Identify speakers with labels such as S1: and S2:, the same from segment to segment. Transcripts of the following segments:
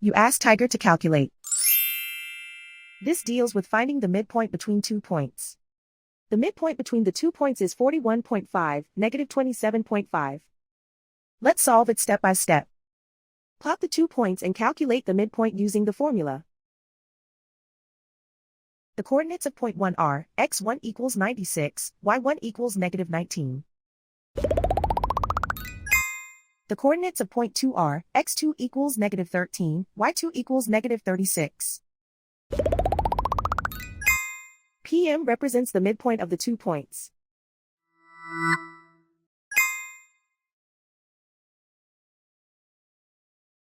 S1: You ask Tiger to calculate. This deals with finding the midpoint between 2 points. The midpoint between the 2 points is 41.5, negative 27.5. Let's solve it step by step. Plot the 2 points and calculate the midpoint using the formula. The coordinates of point 1 are, x1 equals 96, y1 equals negative 19. The coordinates of point 2 are, x2 equals negative 13, y2 equals negative 36. PM represents the midpoint of the 2 points.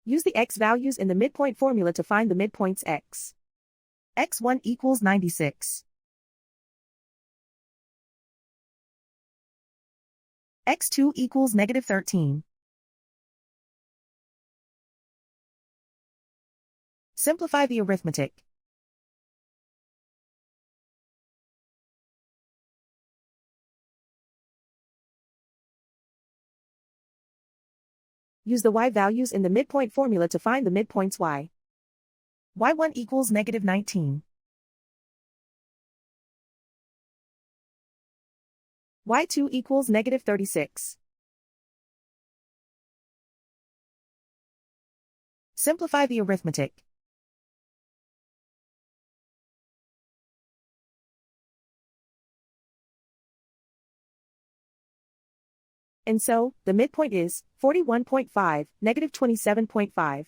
S1: Use the x values in the midpoint formula to find the midpoints x. x1 equals 96. x2 equals negative 13. Simplify the arithmetic. Use the y values in the midpoint formula to find the midpoints y. y1 equals negative 19. y2 equals negative 36. Simplify the arithmetic. And so, the midpoint is 41.5, negative 27.5.